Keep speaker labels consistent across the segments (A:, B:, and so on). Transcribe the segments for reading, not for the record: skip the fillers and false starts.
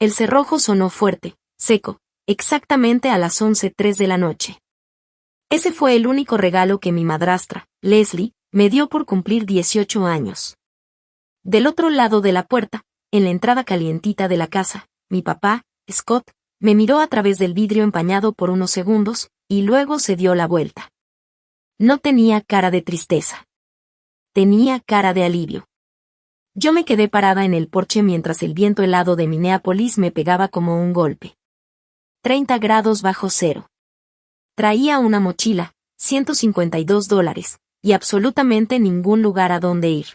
A: El cerrojo sonó fuerte, seco, exactamente a las 11:03 de la noche. Ese fue el único regalo que mi madrastra, Leslie, me dio por cumplir 18 años. Del otro lado de la puerta, en la entrada calientita de la casa, mi papá, Scott, me miró a través del vidrio empañado por unos segundos, y luego se dio la vuelta. No tenía cara de tristeza. Tenía cara de alivio. Yo me quedé parada en el porche mientras el viento helado de Minneapolis me pegaba como un golpe. 30 grados bajo cero. Traía una mochila, $152, y absolutamente ningún lugar a donde ir.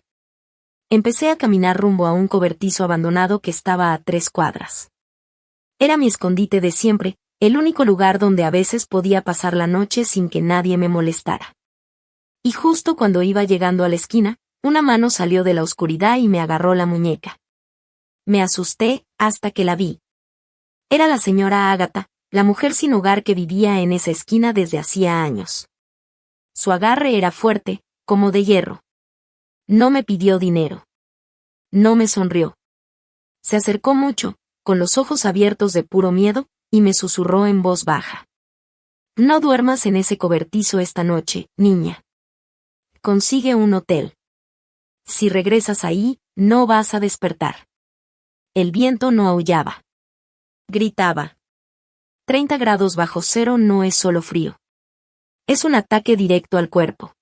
A: Empecé a caminar rumbo a un cobertizo abandonado que estaba a 3 cuadras. Era mi escondite de siempre, el único lugar donde a veces podía pasar la noche sin que nadie me molestara. Y justo cuando iba llegando a la esquina, una mano salió de la oscuridad y me agarró la muñeca. Me asusté hasta que la vi. Era la señora Agatha, la mujer sin hogar que vivía en esa esquina desde hacía años. Su agarre era fuerte, como de hierro. No me pidió dinero. No me sonrió. Se acercó mucho, con los ojos abiertos de puro miedo, y me susurró en voz baja. No duermas en ese cobertizo esta noche, niña. Consigue un hotel. Si regresas ahí, no vas a despertar. El viento no aullaba. Gritaba. 30 grados bajo cero no es solo frío. Es un ataque directo al cuerpo.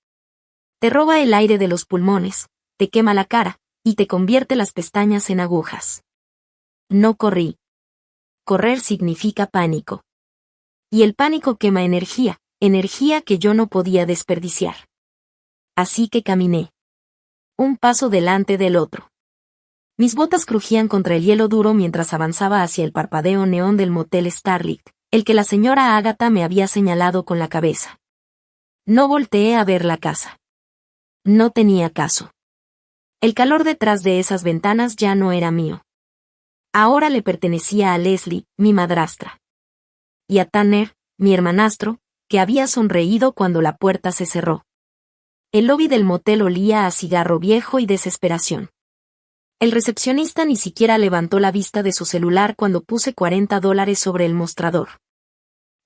A: Te roba el aire de los pulmones, te quema la cara, y te convierte las pestañas en agujas. No corrí. Correr significa pánico. Y el pánico quema energía, energía que yo no podía desperdiciar. Así que caminé. Un paso delante del otro. Mis botas crujían contra el hielo duro mientras avanzaba hacia el parpadeo neón del motel Starlight, el que la señora Agatha me había señalado con la cabeza. No volteé a ver la casa. No tenía caso. El calor detrás de esas ventanas ya no era mío. Ahora le pertenecía a Leslie, mi madrastra. Y a Tanner, mi hermanastro, que había sonreído cuando la puerta se cerró. El lobby del motel olía a cigarro viejo y desesperación. El recepcionista ni siquiera levantó la vista de su celular cuando puse $40 sobre el mostrador.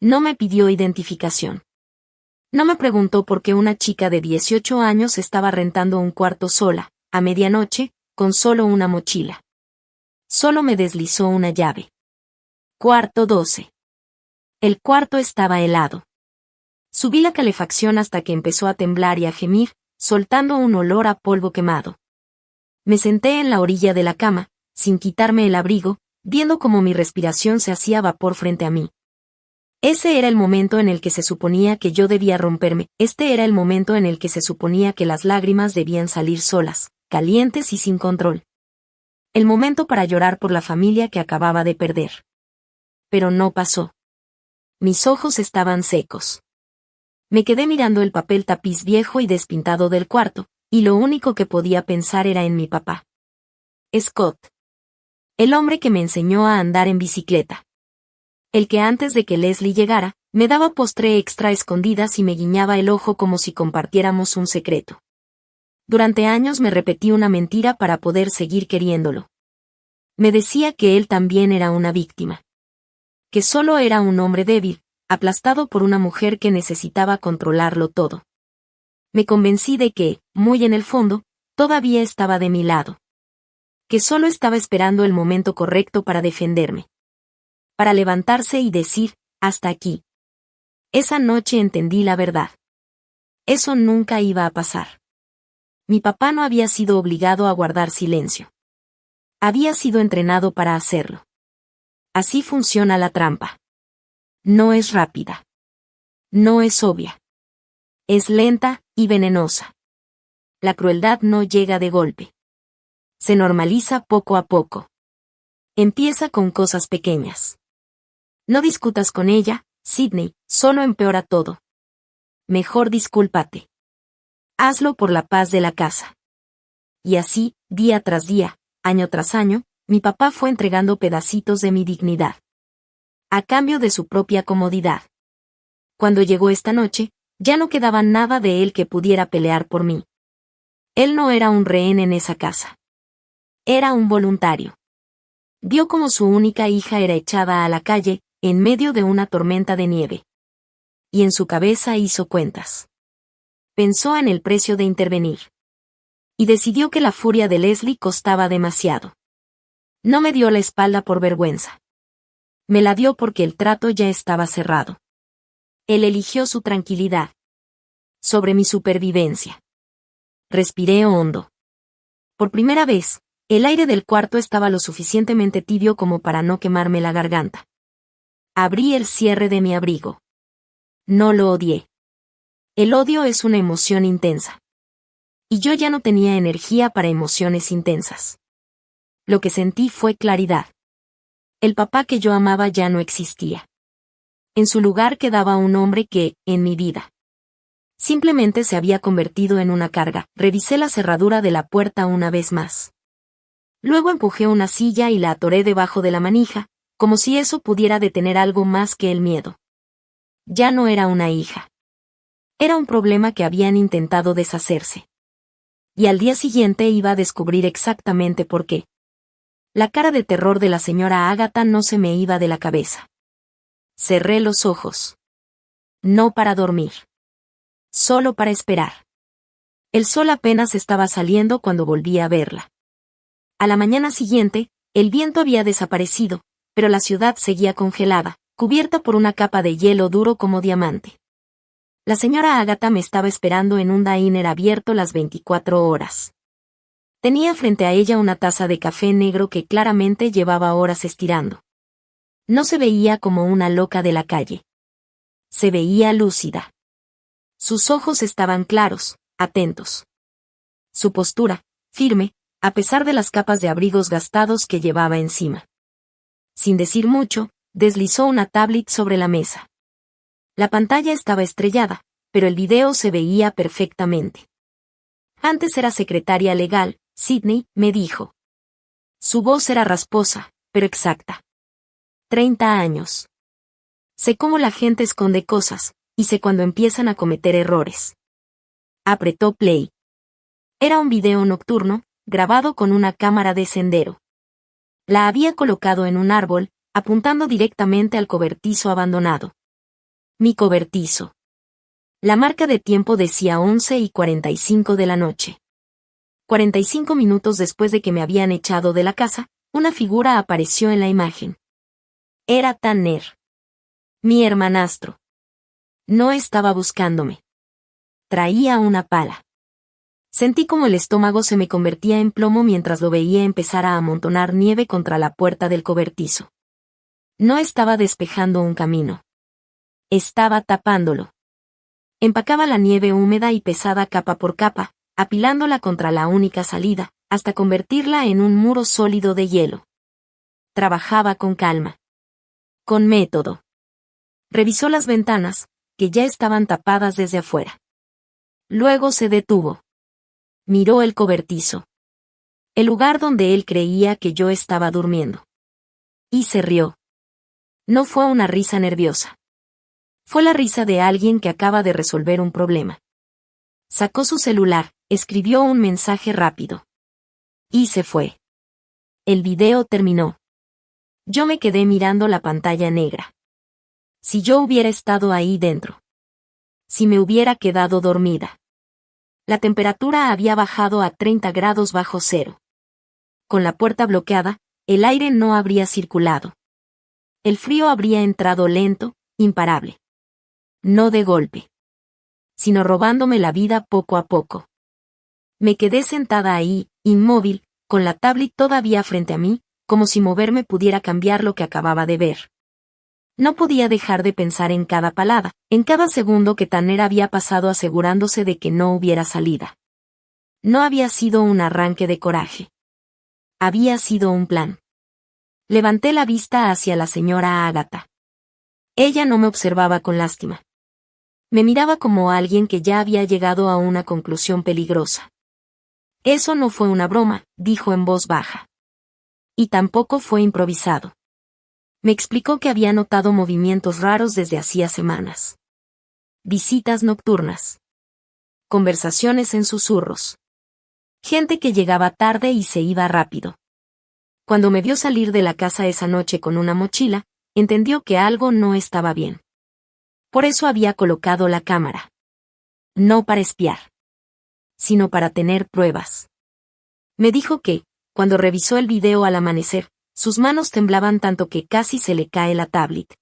A: No me pidió identificación. No me preguntó por qué una chica de 18 años estaba rentando un cuarto sola, a medianoche, con solo una mochila. Solo me deslizó una llave. Cuarto 12. El cuarto estaba helado. Subí la calefacción hasta que empezó a temblar y a gemir, soltando un olor a polvo quemado. Me senté en la orilla de la cama, sin quitarme el abrigo, viendo cómo mi respiración se hacía vapor frente a mí. Ese era el momento en el que se suponía que yo debía romperme, este era el momento en el que se suponía que las lágrimas debían salir solas, calientes y sin control. El momento para llorar por la familia que acababa de perder. Pero no pasó. Mis ojos estaban secos. Me quedé mirando el papel tapiz viejo y despintado del cuarto, y lo único que podía pensar era en mi papá. Scott. El hombre que me enseñó a andar en bicicleta. El que antes de que Leslie llegara, me daba postre extra a escondidas y me guiñaba el ojo como si compartiéramos un secreto. Durante años me repetí una mentira para poder seguir queriéndolo. Me decía que él también era una víctima. Que solo era un hombre débil, aplastado por una mujer que necesitaba controlarlo todo. Me convencí de que, muy en el fondo, todavía estaba de mi lado. Que solo estaba esperando el momento correcto para defenderme. Para levantarse y decir, hasta aquí. Esa noche entendí la verdad. Eso nunca iba a pasar. Mi papá no había sido obligado a guardar silencio. Había sido entrenado para hacerlo. Así funciona la trampa. No es rápida. No es obvia. Es lenta y venenosa. La crueldad no llega de golpe. Se normaliza poco a poco. Empieza con cosas pequeñas. No discutas con ella, Sidney, solo empeora todo. Mejor discúlpate. Hazlo por la paz de la casa. Y así, día tras día, año tras año, mi papá fue entregando pedacitos de mi dignidad. A cambio de su propia comodidad. Cuando llegó esta noche, ya no quedaba nada de él que pudiera pelear por mí. Él no era un rehén en esa casa. Era un voluntario. Vio como su única hija era echada a la calle, en medio de una tormenta de nieve. Y en su cabeza hizo cuentas. Pensó en el precio de intervenir. Y decidió que la furia de Leslie costaba demasiado. No me dio la espalda por vergüenza. Me la dio porque el trato ya estaba cerrado. Él eligió su tranquilidad. Sobre mi supervivencia. Respiré hondo. Por primera vez, el aire del cuarto estaba lo suficientemente tibio como para no quemarme la garganta. Abrí el cierre de mi abrigo. No lo odié. El odio es una emoción intensa. Y yo ya no tenía energía para emociones intensas. Lo que sentí fue claridad. El papá que yo amaba ya no existía. En su lugar quedaba un hombre que, en mi vida, simplemente se había convertido en una carga. Revisé la cerradura de la puerta una vez más. Luego empujé una silla y la atoré debajo de la manija, como si eso pudiera detener algo más que el miedo. Ya no era una hija. Era un problema que habían intentado deshacerse. Y al día siguiente iba a descubrir exactamente por qué. La cara de terror de la señora Agatha no se me iba de la cabeza. Cerré los ojos. No para dormir. Solo para esperar. El sol apenas estaba saliendo cuando volví a verla. A la mañana siguiente, el viento había desaparecido, pero la ciudad seguía congelada, cubierta por una capa de hielo duro como diamante. La señora Agatha me estaba esperando en un diner abierto las 24 horas. Tenía frente a ella una taza de café negro que claramente llevaba horas estirando. No se veía como una loca de la calle. Se veía lúcida. Sus ojos estaban claros, atentos. Su postura, firme, a pesar de las capas de abrigos gastados que llevaba encima. Sin decir mucho, deslizó una tablet sobre la mesa. La pantalla estaba estrellada, pero el video se veía perfectamente. Antes era secretaria legal, Sidney, me dijo. Su voz era rasposa, pero exacta. 30 años. Sé cómo la gente esconde cosas, y sé cuando empiezan a cometer errores. Apretó play. Era un video nocturno, grabado con una cámara de sendero. La había colocado en un árbol, apuntando directamente al cobertizo abandonado. Mi cobertizo. La marca de tiempo decía 11:45 de la noche. 45 minutos después de que me habían echado de la casa, una figura apareció en la imagen. Era Tanner. Mi hermanastro. No estaba buscándome. Traía una pala. Sentí como el estómago se me convertía en plomo mientras lo veía empezar a amontonar nieve contra la puerta del cobertizo. No estaba despejando un camino. Estaba tapándolo. Empacaba la nieve húmeda y pesada capa por capa, apilándola contra la única salida, hasta convertirla en un muro sólido de hielo. Trabajaba con calma. Con método. Revisó las ventanas, que ya estaban tapadas desde afuera. Luego se detuvo. Miró el cobertizo. El lugar donde él creía que yo estaba durmiendo. Y se rió. No fue una risa nerviosa. Fue la risa de alguien que acaba de resolver un problema. Sacó su celular, escribió un mensaje rápido. Y se fue. El video terminó. Yo me quedé mirando la pantalla negra. Si yo hubiera estado ahí dentro. Si me hubiera quedado dormida. La temperatura había bajado a 30 grados bajo cero. Con la puerta bloqueada, el aire no habría circulado. El frío habría entrado lento, imparable. No de golpe. Sino robándome la vida poco a poco. Me quedé sentada ahí, inmóvil, con la tablet todavía frente a mí, como si moverme pudiera cambiar lo que acababa de ver. No podía dejar de pensar en cada palabra, en cada segundo que Tanner había pasado asegurándose de que no hubiera salida. No había sido un arranque de coraje. Había sido un plan. Levanté la vista hacia la señora Agatha. Ella no me observaba con lástima. Me miraba como alguien que ya había llegado a una conclusión peligrosa. Eso no fue una broma, dijo en voz baja. Y tampoco fue improvisado. Me explicó que había notado movimientos raros desde hacía semanas. Visitas nocturnas. Conversaciones en susurros. Gente que llegaba tarde y se iba rápido. Cuando me vio salir de la casa esa noche con una mochila, entendió que algo no estaba bien. Por eso había colocado la cámara. No para espiar, sino para tener pruebas. Me dijo que, cuando revisó el video al amanecer, sus manos temblaban tanto que casi se le cae la tablet.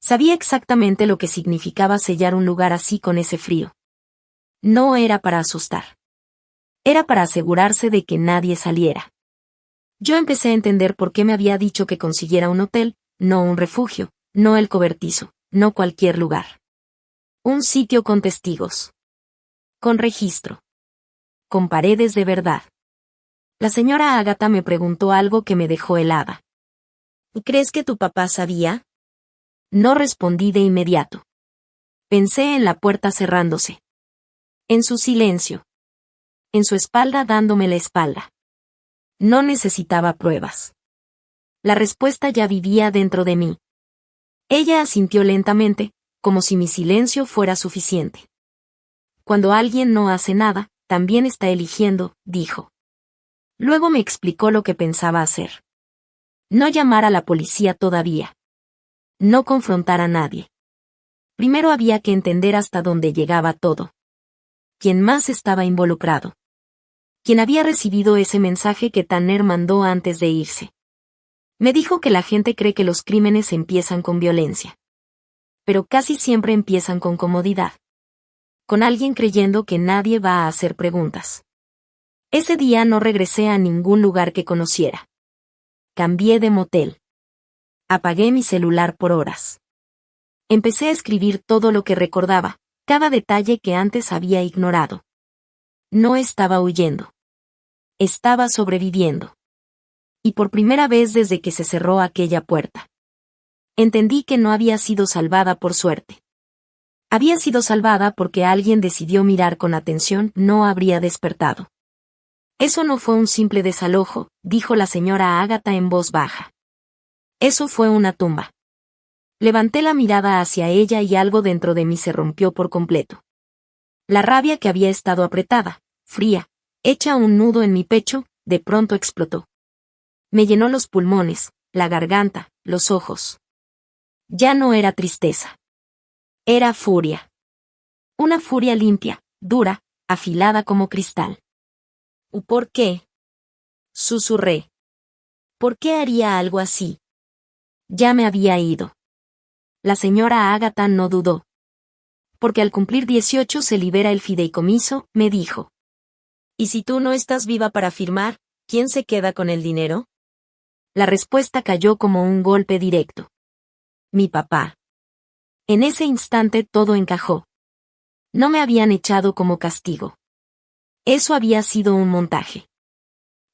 A: Sabía exactamente lo que significaba sellar un lugar así con ese frío. No era para asustar. Era para asegurarse de que nadie saliera. Yo empecé a entender por qué me había dicho que consiguiera un hotel, no un refugio, no el cobertizo, no cualquier lugar. Un sitio con testigos. Con registro. Con paredes de verdad. La señora Ágata me preguntó algo que me dejó helada. ¿Crees que tu papá sabía? No respondí de inmediato. Pensé en la puerta cerrándose. En su silencio. En su espalda dándome la espalda. No necesitaba pruebas. La respuesta ya vivía dentro de mí. Ella asintió lentamente, como si mi silencio fuera suficiente. Cuando alguien no hace nada, también está eligiendo, dijo. Luego me explicó lo que pensaba hacer. No llamar a la policía todavía. No confrontar a nadie. Primero había que entender hasta dónde llegaba todo. ¿Quién más estaba involucrado? ¿Quién había recibido ese mensaje que Tanner mandó antes de irse? Me dijo que la gente cree que los crímenes empiezan con violencia. Pero casi siempre empiezan con comodidad. Con alguien creyendo que nadie va a hacer preguntas. Ese día no regresé a ningún lugar que conociera. Cambié de motel. Apagué mi celular por horas. Empecé a escribir todo lo que recordaba, cada detalle que antes había ignorado. No estaba huyendo. Estaba sobreviviendo. Y por primera vez desde que se cerró aquella puerta. Entendí que no había sido salvada por suerte. Había sido salvada porque alguien decidió mirar con atención, no habría despertado. Eso no fue un simple desalojo, dijo la señora Ágata en voz baja. Eso fue una tumba. Levanté la mirada hacia ella y algo dentro de mí se rompió por completo. La rabia que había estado apretada, fría, hecha un nudo en mi pecho, de pronto explotó. Me llenó los pulmones, la garganta, los ojos. Ya no era tristeza. Era furia. Una furia limpia, dura, afilada como cristal. ¿Por qué? Susurré. ¿Por qué haría algo así? Ya me había ido. La señora Ágata no dudó. Porque al cumplir 18 se libera el fideicomiso, me dijo. ¿Y si tú no estás viva para firmar, quién se queda con el dinero? La respuesta cayó como un golpe directo. Mi papá. En ese instante todo encajó. No me habían echado como castigo. Eso había sido un montaje.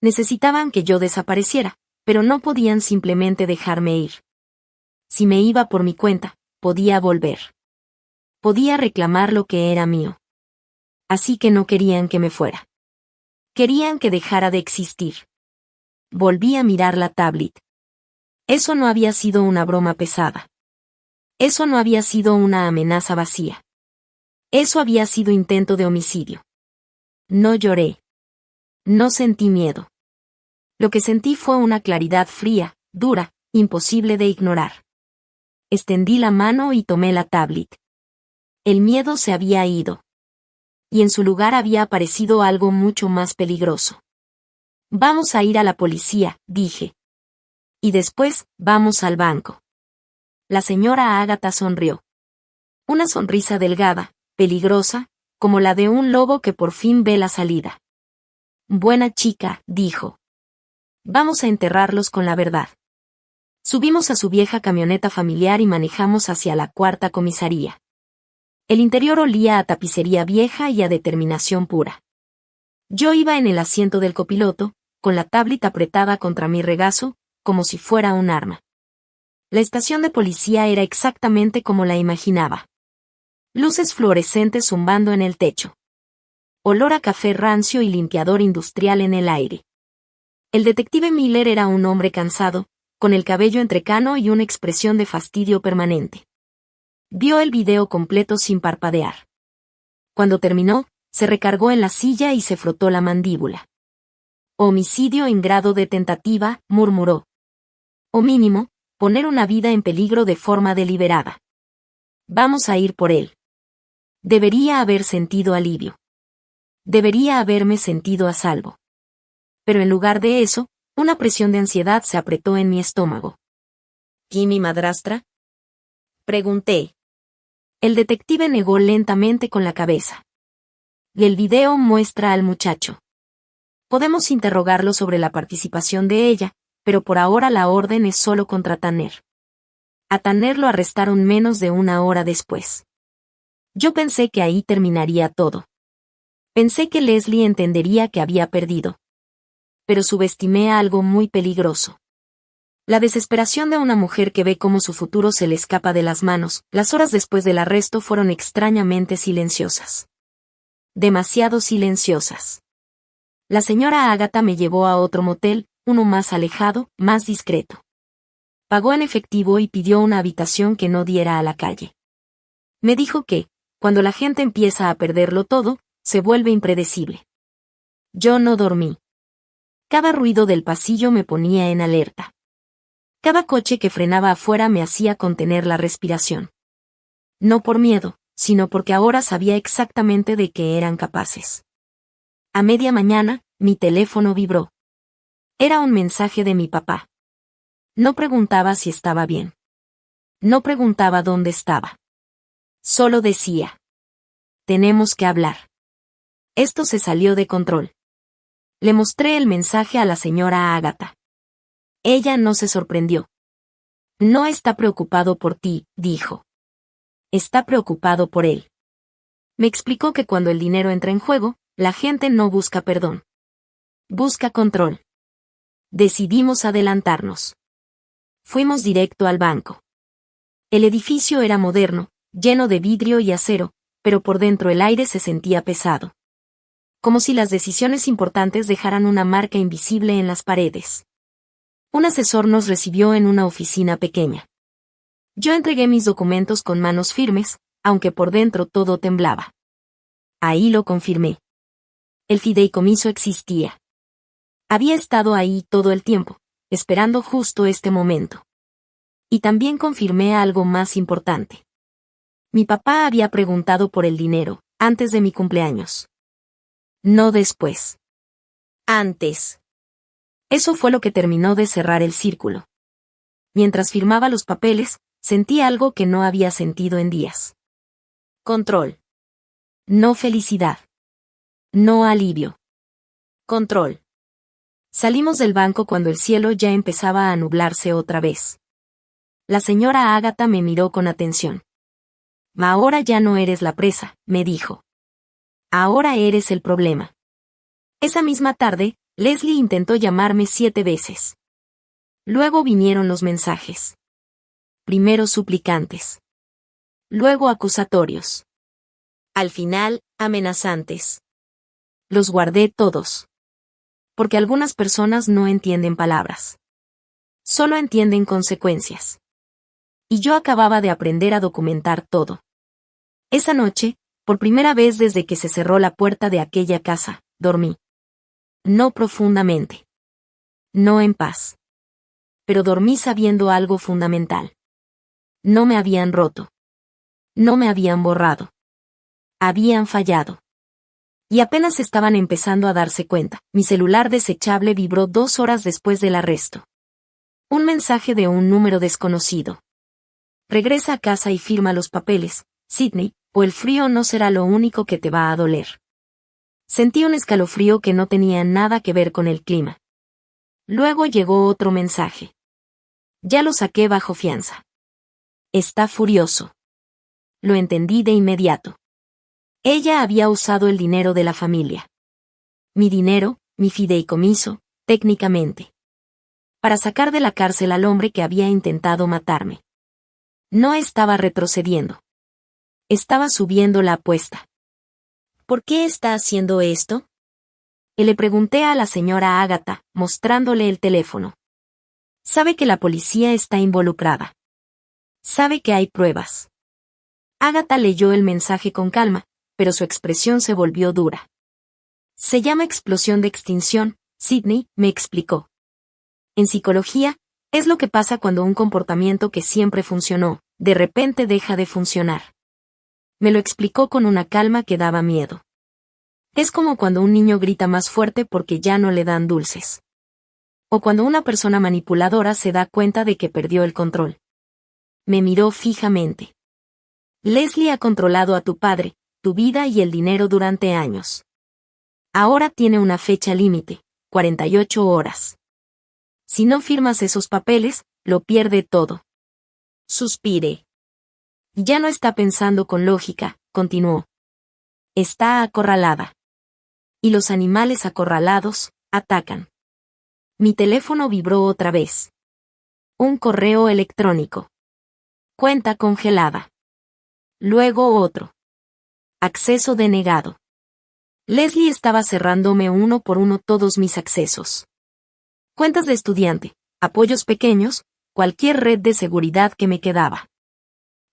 A: Necesitaban que yo desapareciera, pero no podían simplemente dejarme ir. Si me iba por mi cuenta, podía volver. Podía reclamar lo que era mío. Así que no querían que me fuera. Querían que dejara de existir. Volví a mirar la tablet. Eso no había sido una broma pesada. Eso no había sido una amenaza vacía. Eso había sido intento de homicidio. No lloré. No sentí miedo. Lo que sentí fue una claridad fría, dura, imposible de ignorar. Extendí la mano y tomé la tablet. El miedo se había ido. Y en su lugar había aparecido algo mucho más peligroso. Vamos a ir a la policía, dije. Y después, vamos al banco. La señora Ágata sonrió. Una sonrisa delgada, peligrosa, como la de un lobo que por fin ve la salida. Buena chica, dijo. Vamos a enterrarlos con la verdad. Subimos a su vieja camioneta familiar y manejamos hacia la cuarta comisaría. El interior olía a tapicería vieja y a determinación pura. Yo iba en el asiento del copiloto, con la tablet apretada contra mi regazo, como si fuera un arma. La estación de policía era exactamente como la imaginaba. Luces fluorescentes zumbando en el techo. Olor a café rancio y limpiador industrial en el aire. El detective Miller era un hombre cansado, con el cabello entrecano y una expresión de fastidio permanente. Vio el video completo sin parpadear. Cuando terminó, se recargó en la silla y se frotó la mandíbula. Homicidio en grado de tentativa, murmuró. O mínimo, poner una vida en peligro de forma deliberada. Vamos a ir por él. Debería haber sentido alivio. Debería haberme sentido a salvo. Pero en lugar de eso, una presión de ansiedad se apretó en mi estómago. ¿Y mi madrastra? Pregunté. El detective negó lentamente con la cabeza. Y el video muestra al muchacho. Podemos interrogarlo sobre la participación de ella, pero por ahora la orden es solo contra Tanner. A Tanner lo arrestaron menos de una hora después. Yo pensé que ahí terminaría todo. Pensé que Leslie entendería que había perdido. Pero subestimé algo muy peligroso. La desesperación de una mujer que ve cómo su futuro se le escapa de las manos. Las horas después del arresto fueron extrañamente silenciosas. Demasiado silenciosas. La señora Agatha me llevó a otro motel, uno más alejado, más discreto. Pagó en efectivo y pidió una habitación que no diera a la calle. Me dijo que, cuando la gente empieza a perderlo todo, se vuelve impredecible. Yo no dormí. Cada ruido del pasillo me ponía en alerta. Cada coche que frenaba afuera me hacía contener la respiración. No por miedo, sino porque ahora sabía exactamente de qué eran capaces. A media mañana, mi teléfono vibró. Era un mensaje de mi papá. No preguntaba si estaba bien. No preguntaba dónde estaba. Solo decía: tenemos que hablar. Esto se salió de control. Le mostré el mensaje a la señora Agatha. Ella no se sorprendió. No está preocupado por ti, dijo. Está preocupado por él. Me explicó que cuando el dinero entra en juego, la gente no busca perdón. Busca control. Decidimos adelantarnos. Fuimos directo al banco. El edificio era moderno, lleno de vidrio y acero, pero por dentro el aire se sentía pesado. Como si las decisiones importantes dejaran una marca invisible en las paredes. Un asesor nos recibió en una oficina pequeña. Yo entregué mis documentos con manos firmes, aunque por dentro todo temblaba. Ahí lo confirmé. El fideicomiso existía. Había estado ahí todo el tiempo, esperando justo este momento. Y también confirmé algo más importante. Mi papá había preguntado por el dinero, antes de mi cumpleaños. No después. Antes. Eso fue lo que terminó de cerrar el círculo. Mientras firmaba los papeles, sentí algo que no había sentido en días. Control. No felicidad. No alivio. Control. Salimos del banco cuando el cielo ya empezaba a nublarse otra vez. La señora Agatha me miró con atención. Ahora ya no eres la presa, me dijo. Ahora eres el problema. Esa misma tarde, Leslie intentó llamarme 7 veces. Luego vinieron los mensajes. Primero suplicantes. Luego acusatorios. Al final, amenazantes. Los guardé todos. Porque algunas personas no entienden palabras. Solo entienden consecuencias. Y yo acababa de aprender a documentar todo. Esa noche, por primera vez desde que se cerró la puerta de aquella casa, dormí. No profundamente. No en paz. Pero dormí sabiendo algo fundamental. No me habían roto. No me habían borrado. Habían fallado. Y apenas estaban empezando a darse cuenta, mi celular desechable vibró 2 horas después del arresto. Un mensaje de un número desconocido. Regresa a casa y firma los papeles, Sidney, o el frío no será lo único que te va a doler. Sentí un escalofrío que no tenía nada que ver con el clima. Luego llegó otro mensaje. Ya lo saqué bajo fianza. Está furioso. Lo entendí de inmediato. Ella había usado el dinero de la familia. Mi dinero, mi fideicomiso, técnicamente. Para sacar de la cárcel al hombre que había intentado matarme. No estaba retrocediendo. Estaba subiendo la apuesta. ¿Por qué está haciendo esto? Le pregunté a la señora Agatha, mostrándole el teléfono. Sabe que la policía está involucrada. Sabe que hay pruebas. Agatha leyó el mensaje con calma, pero su expresión se volvió dura. Se llama explosión de extinción, Sydney, me explicó. En psicología, es lo que pasa cuando un comportamiento que siempre funcionó, de repente deja de funcionar. Me lo explicó con una calma que daba miedo. Es como cuando un niño grita más fuerte porque ya no le dan dulces. O cuando una persona manipuladora se da cuenta de que perdió el control. Me miró fijamente. Leslie ha controlado a tu padre, tu vida y el dinero durante años. Ahora tiene una fecha límite, 48 horas. Si no firmas esos papeles, lo pierde todo. Suspiré. Ya no está pensando con lógica, continuó. Está acorralada. Y los animales acorralados, atacan. Mi teléfono vibró otra vez. Un correo electrónico. Cuenta congelada. Luego otro. Acceso denegado. Leslie estaba cerrándome uno por uno todos mis accesos. Cuentas de estudiante, apoyos pequeños, cualquier red de seguridad que me quedaba.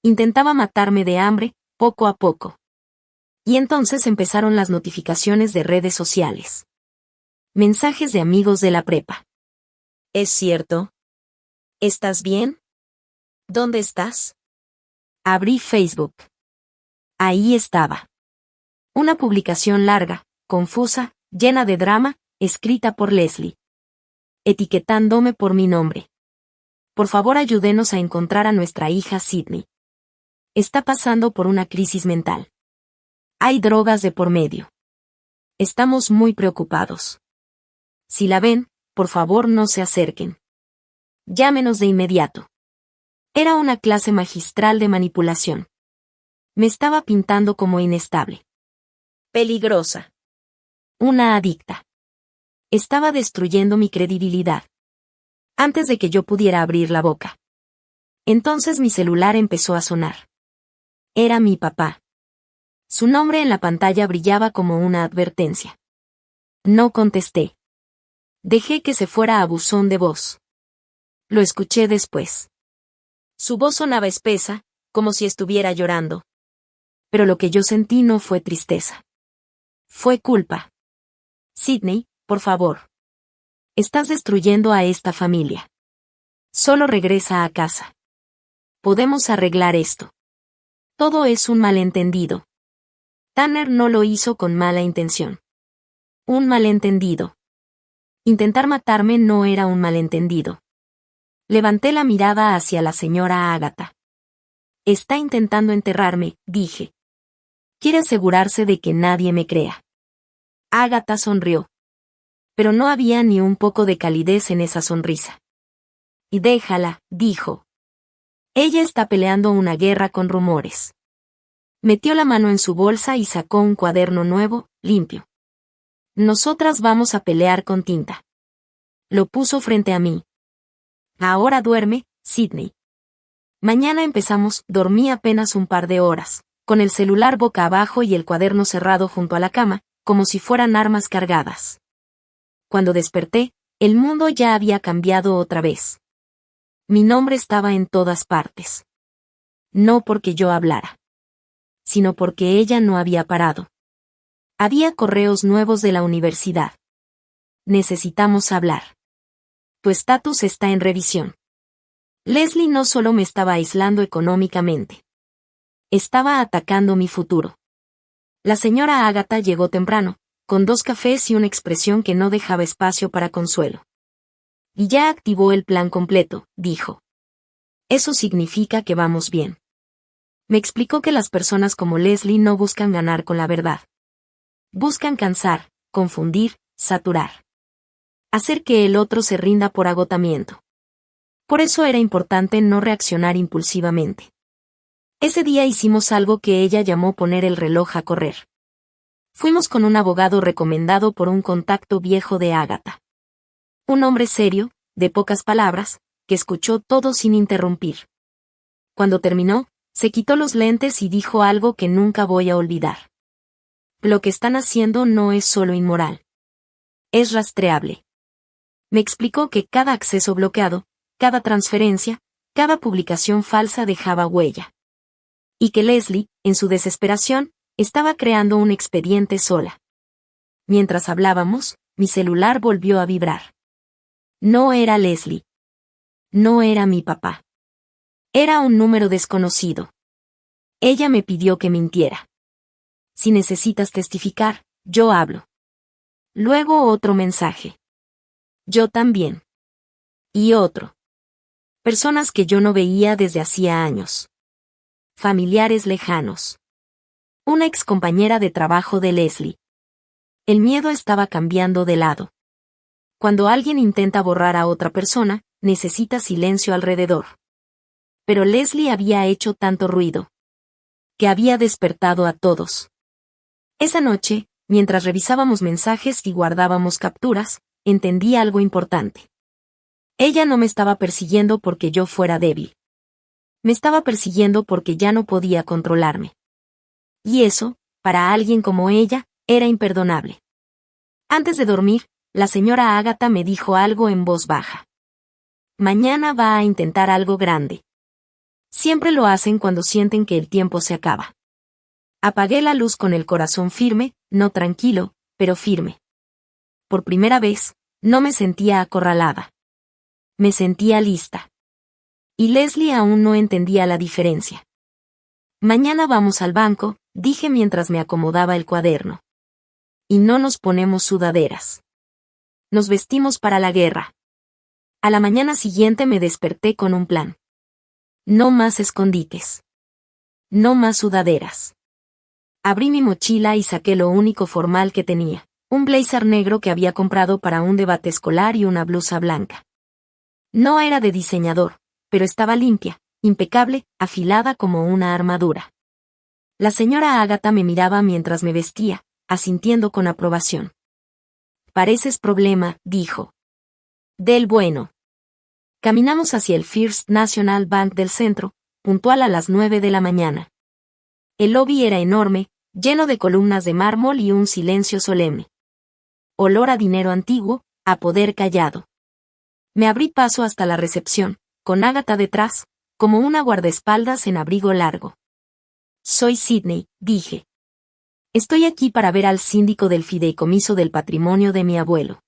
A: Intentaba matarme de hambre, poco a poco. Y entonces empezaron las notificaciones de redes sociales. Mensajes de amigos de la prepa. ¿Es cierto? ¿Estás bien? ¿Dónde estás? Abrí Facebook. Ahí estaba. Una publicación larga, confusa, llena de drama, escrita por Leslie. Etiquetándome por mi nombre. Por favor, ayúdenos a encontrar a nuestra hija Sydney. Está pasando por una crisis mental. Hay drogas de por medio. Estamos muy preocupados. Si la ven, por favor no se acerquen. Llámenos de inmediato. Era una clase magistral de manipulación. Me estaba pintando como inestable. Peligrosa. Una adicta. Estaba destruyendo mi credibilidad. Antes de que yo pudiera abrir la boca. Entonces mi celular empezó a sonar. Era mi papá. Su nombre en la pantalla brillaba como una advertencia. No contesté. Dejé que se fuera a buzón de voz. Lo escuché después. Su voz sonaba espesa, como si estuviera llorando. Pero lo que yo sentí no fue tristeza. Fue culpa. Sydney, por favor. Estás destruyendo a esta familia. Solo regresa a casa. Podemos arreglar esto. Todo es un malentendido. Tanner no lo hizo con mala intención. Un malentendido. Intentar matarme no era un malentendido. Levanté la mirada hacia la señora Agatha. Está intentando enterrarme, dije. Quiere asegurarse de que nadie me crea. Agatha sonrió. Pero no había ni un poco de calidez en esa sonrisa. Y déjala, dijo. Ella está peleando una guerra con rumores. Metió la mano en su bolsa y sacó un cuaderno nuevo, limpio. Nosotras vamos a pelear con tinta. Lo puso frente a mí. Ahora duerme, Sydney. Mañana empezamos. Dormí apenas un par de horas, con el celular boca abajo y el cuaderno cerrado junto a la cama, como si fueran armas cargadas. Cuando desperté, el mundo ya había cambiado otra vez. Mi nombre estaba en todas partes. No porque yo hablara, sino porque ella no había parado. Había correos nuevos de la universidad. Necesitamos hablar. Tu estatus está en revisión. Leslie no solo me estaba aislando económicamente. Estaba atacando mi futuro. La señora Agatha llegó temprano, con 2 cafés y una expresión que no dejaba espacio para consuelo. Y ya activó el plan completo, dijo. Eso significa que vamos bien. Me explicó que las personas como Leslie no buscan ganar con la verdad. Buscan cansar, confundir, saturar. Hacer que el otro se rinda por agotamiento. Por eso era importante no reaccionar impulsivamente. Ese día hicimos algo que ella llamó poner el reloj a correr. Fuimos con un abogado recomendado por un contacto viejo de Agatha. Un hombre serio, de pocas palabras, que escuchó todo sin interrumpir. Cuando terminó, se quitó los lentes y dijo algo que nunca voy a olvidar. Lo que están haciendo no es solo inmoral. Es rastreable. Me explicó que cada acceso bloqueado, cada transferencia, cada publicación falsa dejaba huella. Y que Leslie, en su desesperación, estaba creando un expediente sola. Mientras hablábamos, mi celular volvió a vibrar. No era Leslie. No era mi papá. Era un número desconocido. Ella me pidió que mintiera. Si necesitas testificar, yo hablo. Luego otro mensaje. Yo también. Y otro. Personas que yo no veía desde hacía años. Familiares lejanos. Una excompañera de trabajo de Leslie. El miedo estaba cambiando de lado. Cuando alguien intenta borrar a otra persona, necesita silencio alrededor. Pero Leslie había hecho tanto ruido, que había despertado a todos. Esa noche, mientras revisábamos mensajes y guardábamos capturas, entendí algo importante. Ella no me estaba persiguiendo porque yo fuera débil. Me estaba persiguiendo porque ya no podía controlarme. Y eso, para alguien como ella, era imperdonable. Antes de dormir, la señora Agatha me dijo algo en voz baja. Mañana va a intentar algo grande. Siempre lo hacen cuando sienten que el tiempo se acaba. Apagué la luz con el corazón firme, no tranquilo, pero firme. Por primera vez, no me sentía acorralada. Me sentía lista. Y Leslie aún no entendía la diferencia. Mañana vamos al banco, dije mientras me acomodaba el cuaderno. Y no nos ponemos sudaderas. Nos vestimos para la guerra. A la mañana siguiente me desperté con un plan. No más escondites. No más sudaderas. Abrí mi mochila y saqué lo único formal que tenía, un blazer negro que había comprado para un debate escolar y una blusa blanca. No era de diseñador, pero estaba limpia, impecable, afilada como una armadura. La señora Agatha me miraba mientras me vestía, asintiendo con aprobación. Pareces problema, dijo. Del bueno. Caminamos hacia el First National Bank del centro, puntual a las 9 de la mañana. El lobby era enorme, lleno de columnas de mármol y un silencio solemne. Olor a dinero antiguo, a poder callado. Me abrí paso hasta la recepción, con Agatha detrás, como una guardaespaldas en abrigo largo. Soy Sidney, dije. Estoy aquí para ver al síndico del fideicomiso del patrimonio de mi abuelo.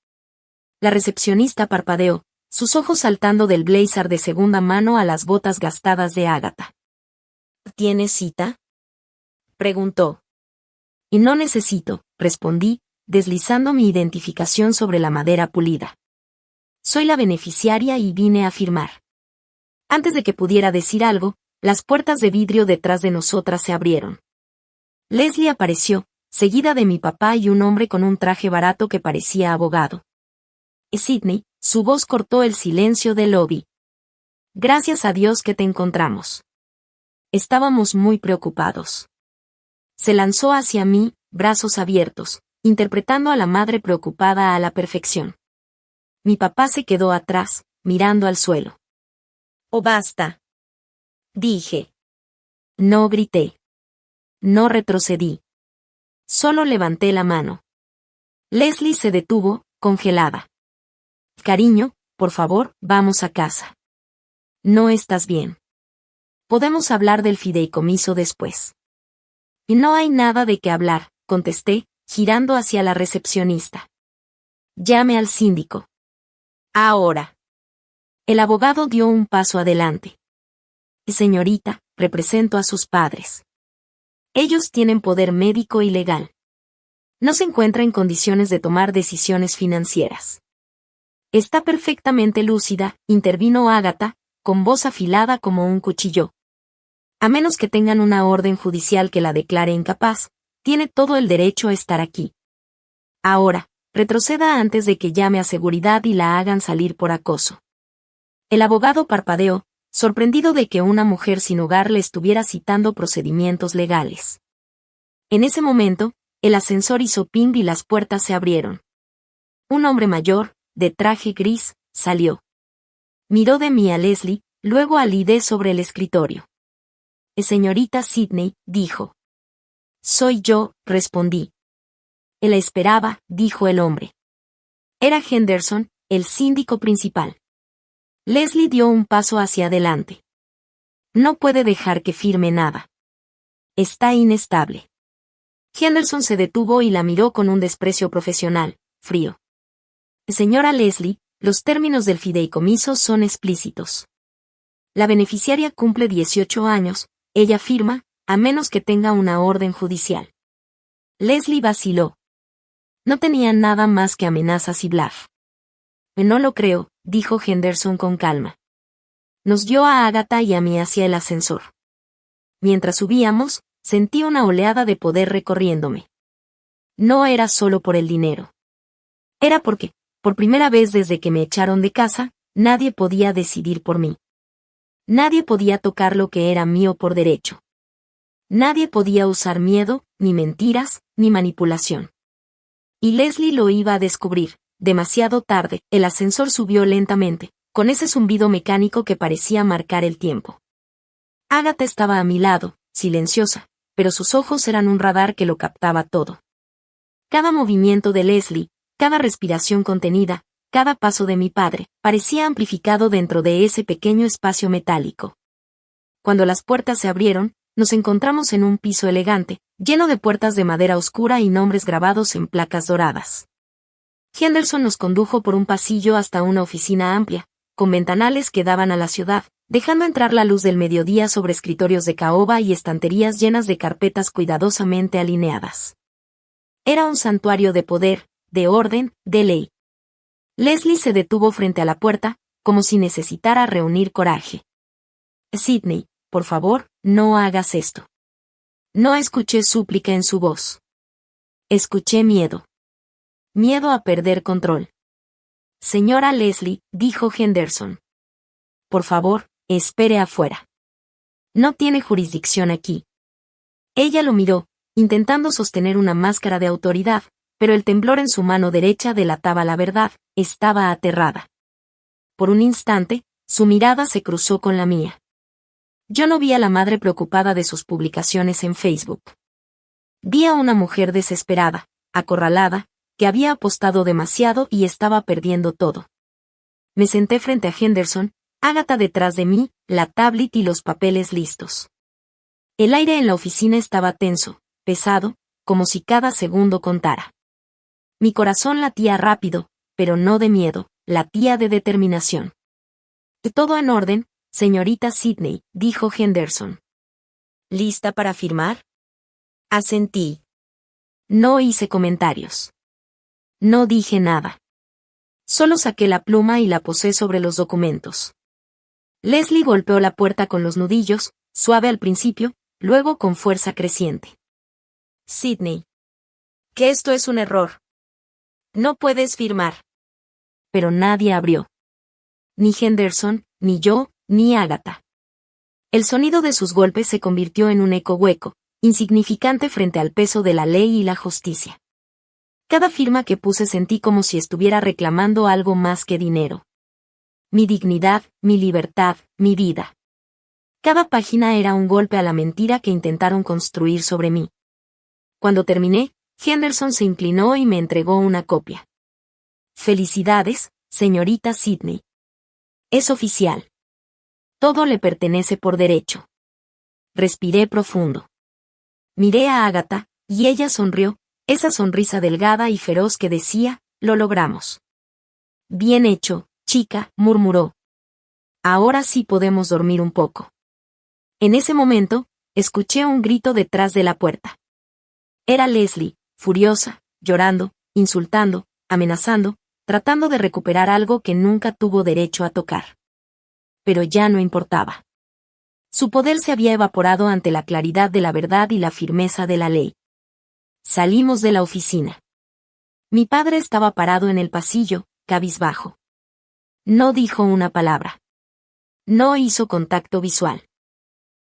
A: La recepcionista parpadeó, sus ojos saltando del blazer de segunda mano a las botas gastadas de Agatha. ¿Tienes cita?, preguntó. Y no necesito, respondí, deslizando mi identificación sobre la madera pulida. Soy la beneficiaria y vine a firmar. Antes de que pudiera decir algo, las puertas de vidrio detrás de nosotras se abrieron. Leslie apareció, seguida de mi papá y un hombre con un traje barato que parecía abogado. Sidney, su voz cortó el silencio del lobby. Gracias a Dios que te encontramos. Estábamos muy preocupados. Se lanzó hacia mí, brazos abiertos, interpretando a la madre preocupada a la perfección. Mi papá se quedó atrás, mirando al suelo. «Oh, basta», dije. No grité. No retrocedí. Solo levanté la mano. Leslie se detuvo, congelada. Cariño, por favor, vamos a casa. No estás bien. Podemos hablar del fideicomiso después. Y no hay nada de qué hablar, contesté, girando hacia la recepcionista. Llame al síndico. Ahora. El abogado dio un paso adelante. Señorita, represento a sus padres. Ellos tienen poder médico y legal. No se encuentra en condiciones de tomar decisiones financieras. Está perfectamente lúcida, intervino Agatha, con voz afilada como un cuchillo. A menos que tengan una orden judicial que la declare incapaz, tiene todo el derecho a estar aquí. Ahora, retroceda antes de que llame a seguridad y la hagan salir por acoso. El abogado parpadeó, sorprendido de que una mujer sin hogar le estuviera citando procedimientos legales. En ese momento, el ascensor hizo ping y las puertas se abrieron. Un hombre mayor, de traje gris, salió. Miró de mí a Leslie, luego a Lydie sobre el escritorio. Señorita Sidney, dijo. Soy yo, respondí. Él la esperaba, dijo el hombre. Era Henderson, el síndico principal. Leslie dio un paso hacia adelante. No puede dejar que firme nada. Está inestable. Henderson se detuvo y la miró con un desprecio profesional, frío. Señora Leslie, los términos del fideicomiso son explícitos. La beneficiaria cumple 18 años, ella firma, a menos que tenga una orden judicial. Leslie vaciló. No tenía nada más que amenazas y bluff. No lo creo, dijo Henderson con calma. Nos dio a Agatha y a mí hacia el ascensor. Mientras subíamos, sentí una oleada de poder recorriéndome. No era solo por el dinero. Era porque, por primera vez desde que me echaron de casa, nadie podía decidir por mí. Nadie podía tocar lo que era mío por derecho. Nadie podía usar miedo, ni mentiras, ni manipulación. Y Leslie lo iba a descubrir. Demasiado tarde, el ascensor subió lentamente, con ese zumbido mecánico que parecía marcar el tiempo. Agatha estaba a mi lado, silenciosa, pero sus ojos eran un radar que lo captaba todo. Cada movimiento de Leslie, cada respiración contenida, cada paso de mi padre, parecía amplificado dentro de ese pequeño espacio metálico. Cuando las puertas se abrieron, nos encontramos en un piso elegante, lleno de puertas de madera oscura y nombres grabados en placas doradas. Henderson nos condujo por un pasillo hasta una oficina amplia, con ventanales que daban a la ciudad, dejando entrar la luz del mediodía sobre escritorios de caoba y estanterías llenas de carpetas cuidadosamente alineadas. Era un santuario de poder, de orden, de ley. Leslie se detuvo frente a la puerta, como si necesitara reunir coraje. Sidney, por favor, no hagas esto. No escuché súplica en su voz. Escuché miedo. Miedo a perder control. Señora Leslie, dijo Henderson. Por favor, espere afuera. No tiene jurisdicción aquí. Ella lo miró, intentando sostener una máscara de autoridad, pero el temblor en su mano derecha delataba la verdad, estaba aterrada. Por un instante, su mirada se cruzó con la mía. Yo no vi a la madre preocupada de sus publicaciones en Facebook. Vi a una mujer desesperada, acorralada, que había apostado demasiado y estaba perdiendo todo. Me senté frente a Henderson, Agatha detrás de mí, la tablet y los papeles listos. El aire en la oficina estaba tenso, pesado, como si cada segundo contara. Mi corazón latía rápido, pero no de miedo, latía de determinación. Todo en orden, señorita Sidney, dijo Henderson. ¿Lista para firmar? Asentí. No hice comentarios. No dije nada. Solo saqué la pluma y la posé sobre los documentos. Leslie golpeó la puerta con los nudillos, suave al principio, luego con fuerza creciente. Sidney. Que esto es un error. No puedes firmar. Pero nadie abrió. Ni Henderson, ni yo, ni Agatha. El sonido de sus golpes se convirtió en un eco hueco, insignificante frente al peso de la ley y la justicia. Cada firma que puse sentí como si estuviera reclamando algo más que dinero. Mi dignidad, mi libertad, mi vida. Cada página era un golpe a la mentira que intentaron construir sobre mí. Cuando terminé, Henderson se inclinó y me entregó una copia. Felicidades, señorita Sidney. Es oficial. Todo le pertenece por derecho. Respiré profundo. Miré a Agatha, y ella sonrió, esa sonrisa delgada y feroz que decía, lo logramos. Bien hecho, chica, murmuró. Ahora sí podemos dormir un poco. En ese momento, escuché un grito detrás de la puerta. Era Leslie, furiosa, llorando, insultando, amenazando, tratando de recuperar algo que nunca tuvo derecho a tocar. Pero ya no importaba. Su poder se había evaporado ante la claridad de la verdad y la firmeza de la ley. Salimos de la oficina. Mi padre estaba parado en el pasillo, cabizbajo. No dijo una palabra. No hizo contacto visual.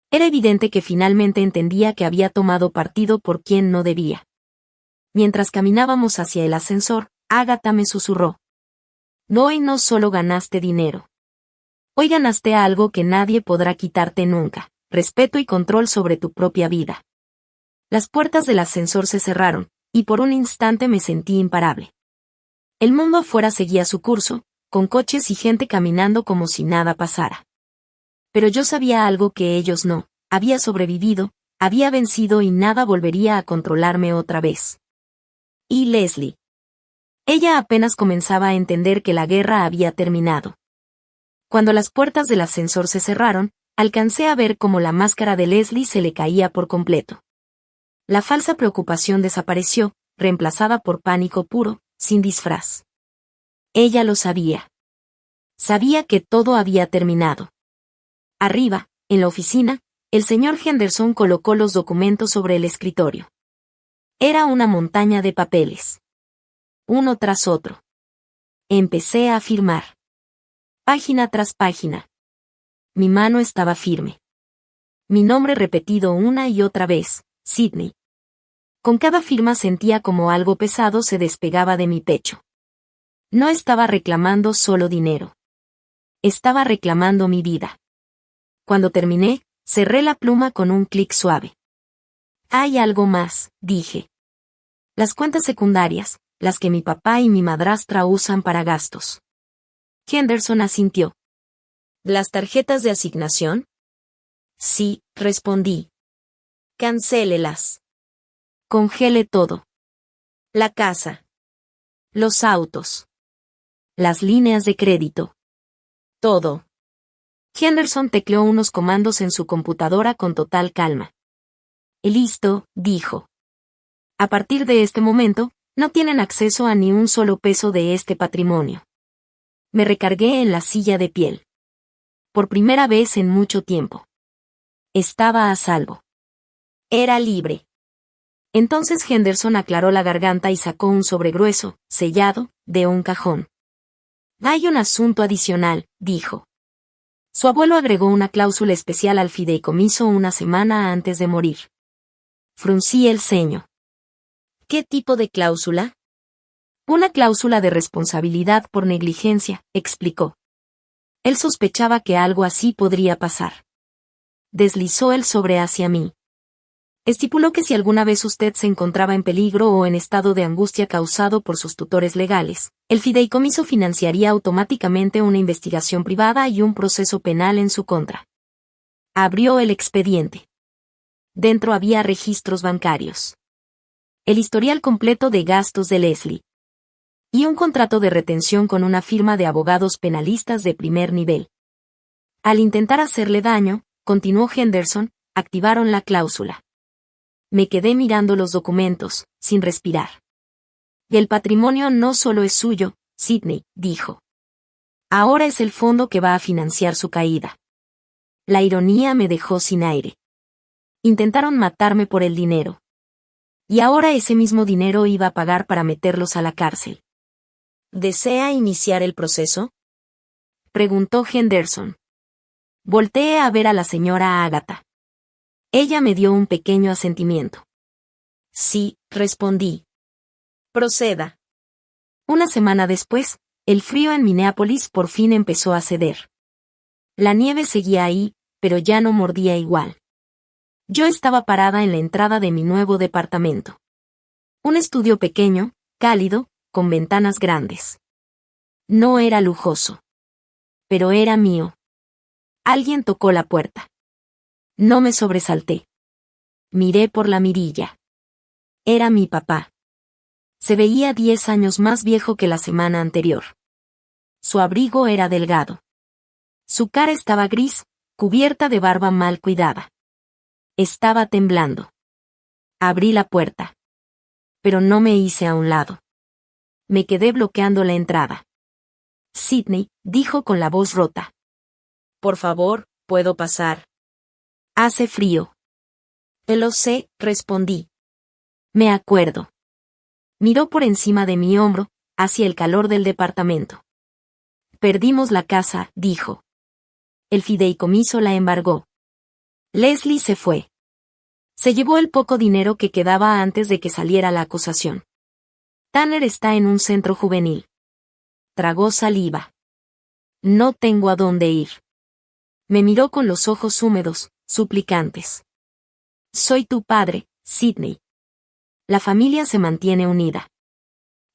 A: Era evidente que finalmente entendía que había tomado partido por quien no debía. Mientras caminábamos hacia el ascensor, Agatha me susurró. Hoy no solo ganaste dinero. Hoy ganaste algo que nadie podrá quitarte nunca, respeto y control sobre tu propia vida. Las puertas del ascensor se cerraron, y por un instante me sentí imparable. El mundo afuera seguía su curso, con coches y gente caminando como si nada pasara. Pero yo sabía algo que ellos no, había sobrevivido, había vencido y nada volvería a controlarme otra vez. Y Leslie. Ella apenas comenzaba a entender que la guerra había terminado. Cuando las puertas del ascensor se cerraron, alcancé a ver cómo la máscara de Leslie se le caía por completo. La falsa preocupación desapareció, reemplazada por pánico puro, sin disfraz. Ella lo sabía. Sabía que todo había terminado. Arriba, en la oficina, el señor Henderson colocó los documentos sobre el escritorio. Era una montaña de papeles. Uno tras otro. Empecé a firmar. Página tras página. Mi mano estaba firme. Mi nombre repetido una y otra vez, Sidney. Con cada firma sentía como algo pesado se despegaba de mi pecho. No estaba reclamando solo dinero. Estaba reclamando mi vida. Cuando terminé, cerré la pluma con un clic suave. Hay algo más, dije. Las cuentas secundarias, las que mi papá y mi madrastra usan para gastos. Henderson asintió. ¿Las tarjetas de asignación? Sí, respondí. Cancélelas. Congele todo. La casa. Los autos. Las líneas de crédito. Todo. Henderson tecleó unos comandos en su computadora con total calma. Listo, dijo. A partir de este momento, no tienen acceso a ni un solo peso de este patrimonio. Me recargué en la silla de piel. Por primera vez en mucho tiempo. Estaba a salvo. Era libre. Entonces Henderson aclaró la garganta y sacó un sobre grueso, sellado, de un cajón. Hay un asunto adicional, dijo. Su abuelo agregó una cláusula especial al fideicomiso una semana antes de morir. Fruncí el ceño. ¿Qué tipo de cláusula? Una cláusula de responsabilidad por negligencia, explicó. Él sospechaba que algo así podría pasar. Deslizó el sobre hacia mí. Estipuló que si alguna vez usted se encontraba en peligro o en estado de angustia causado por sus tutores legales, el fideicomiso financiaría automáticamente una investigación privada y un proceso penal en su contra. Abrió el expediente. Dentro había registros bancarios. El historial completo de gastos de Leslie. Y un contrato de retención con una firma de abogados penalistas de primer nivel. Al intentar hacerle daño, continuó Henderson, activaron la cláusula. Me quedé mirando los documentos, sin respirar. Y el patrimonio no solo es suyo, Sidney, dijo. Ahora es el fondo que va a financiar su caída. La ironía me dejó sin aire. Intentaron matarme por el dinero. Y ahora ese mismo dinero iba a pagar para meterlos a la cárcel. ¿Desea iniciar el proceso? Preguntó Henderson. Volteé a ver a la señora Agatha. Ella me dio un pequeño asentimiento. Sí, respondí. Proceda. Una semana después, el frío en Minneapolis por fin empezó a ceder. La nieve seguía ahí, pero ya no mordía igual. Yo estaba parada en la entrada de mi nuevo departamento. Un estudio pequeño, cálido, con ventanas grandes. No era lujoso. Pero era mío. Alguien tocó la puerta. No me sobresalté. Miré por la mirilla. Era mi papá. Se veía 10 años más viejo que la semana anterior. Su abrigo era delgado. Su cara estaba gris, cubierta de barba mal cuidada. Estaba temblando. Abrí la puerta. Pero no me hice a un lado. Me quedé bloqueando la entrada. Sidney, dijo con la voz rota. Por favor, ¿puedo pasar? Hace frío. Lo sé, respondí. Me acuerdo. Miró por encima de mi hombro, hacia el calor del departamento. Perdimos la casa, dijo. El fideicomiso la embargó. Leslie se fue. Se llevó el poco dinero que quedaba antes de que saliera la acusación. Tanner está en un centro juvenil. Tragó saliva. No tengo a dónde ir. Me miró con los ojos húmedos, suplicantes. Soy tu padre, Sidney. La familia se mantiene unida.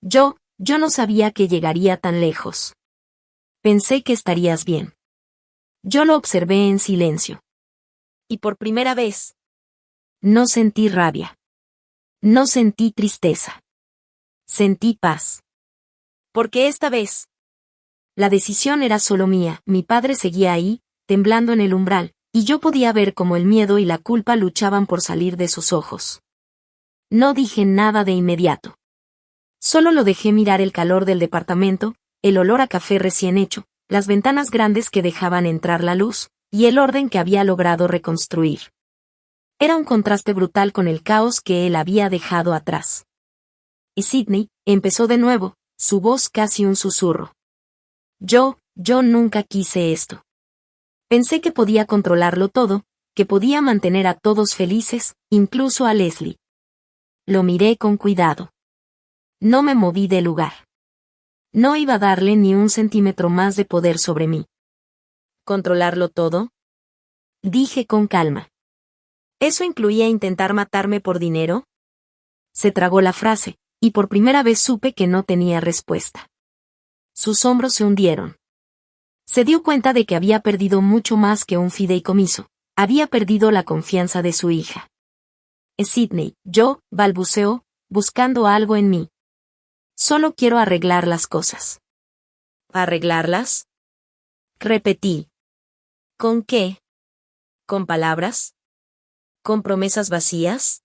A: Yo no sabía que llegaría tan lejos. Pensé que estarías bien. Yo lo observé en silencio. Y por primera vez, no sentí rabia. No sentí tristeza. Sentí paz. Porque esta vez la decisión era solo mía. Mi padre seguía ahí, temblando en el umbral, y yo podía ver cómo el miedo y la culpa luchaban por salir de sus ojos. No dije nada de inmediato. Solo lo dejé mirar el calor del departamento, el olor a café recién hecho, las ventanas grandes que dejaban entrar la luz, y el orden que había logrado reconstruir. Era un contraste brutal con el caos que él había dejado atrás. Y Sidney, empezó de nuevo, su voz casi un susurro. Yo nunca quise esto. Pensé que podía controlarlo todo, que podía mantener a todos felices, incluso a Leslie. Lo miré con cuidado. No me moví del lugar. No iba a darle ni un centímetro más de poder sobre mí. ¿Controlarlo todo? Dije con calma. ¿Eso incluía intentar matarme por dinero? Se tragó la frase, y por primera vez supe que no tenía respuesta. Sus hombros se hundieron. Se dio cuenta de que había perdido mucho más que un fideicomiso. Había perdido la confianza de su hija. Sidney, balbuceó, buscando algo en mí. Solo quiero arreglar las cosas. ¿Arreglarlas? Repetí. ¿Con qué? ¿Con palabras? ¿Con promesas vacías?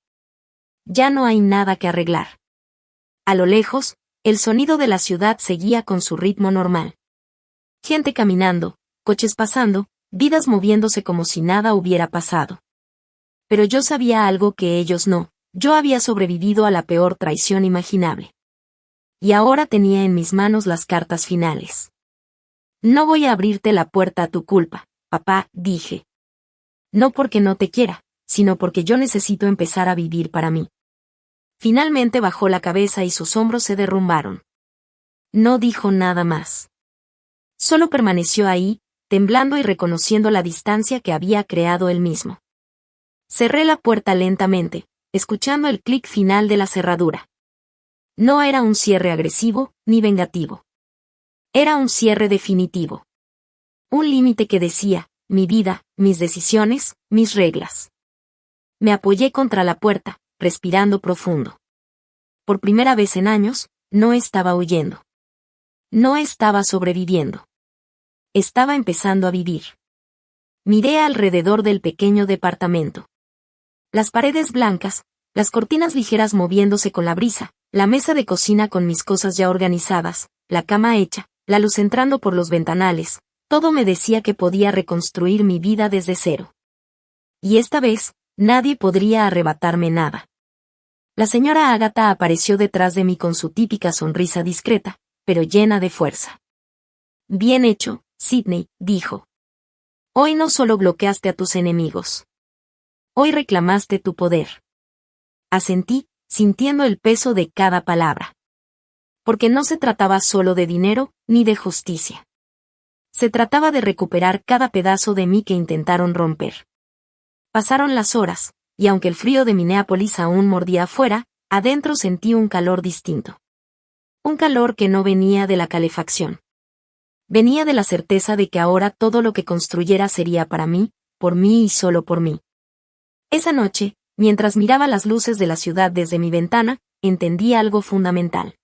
A: Ya no hay nada que arreglar. A lo lejos, el sonido de la ciudad seguía con su ritmo normal. Gente caminando, coches pasando, vidas moviéndose como si nada hubiera pasado. Pero yo sabía algo que ellos no. Yo había sobrevivido a la peor traición imaginable. Y ahora tenía en mis manos las cartas finales. No voy a abrirte la puerta a tu culpa, papá, dije. No porque no te quiera, sino porque yo necesito empezar a vivir para mí. Finalmente bajó la cabeza y sus hombros se derrumbaron. No dijo nada más. Solo permaneció ahí, temblando y reconociendo la distancia que había creado él mismo. Cerré la puerta lentamente, escuchando el clic final de la cerradura. No era un cierre agresivo, ni vengativo. Era un cierre definitivo. Un límite que decía, mi vida, mis decisiones, mis reglas. Me apoyé contra la puerta, respirando profundo. Por primera vez en años, no estaba huyendo. No estaba sobreviviendo. Estaba empezando a vivir. Miré alrededor del pequeño departamento. Las paredes blancas, las cortinas ligeras moviéndose con la brisa, la mesa de cocina con mis cosas ya organizadas, la cama hecha, la luz entrando por los ventanales, todo me decía que podía reconstruir mi vida desde cero. Y esta vez, nadie podría arrebatarme nada. La señora Agatha apareció detrás de mí con su típica sonrisa discreta, pero llena de fuerza. Bien hecho, Sidney, dijo. Hoy no solo bloqueaste a tus enemigos. Hoy reclamaste tu poder. Asentí, sintiendo el peso de cada palabra. Porque no se trataba solo de dinero, ni de justicia. Se trataba de recuperar cada pedazo de mí que intentaron romper. Pasaron las horas, y aunque el frío de Minneapolis aún mordía afuera, adentro sentí un calor distinto. Un calor que no venía de la calefacción. Venía de la certeza de que ahora todo lo que construyera sería para mí, por mí y solo por mí. Esa noche, mientras miraba las luces de la ciudad desde mi ventana, entendí algo fundamental.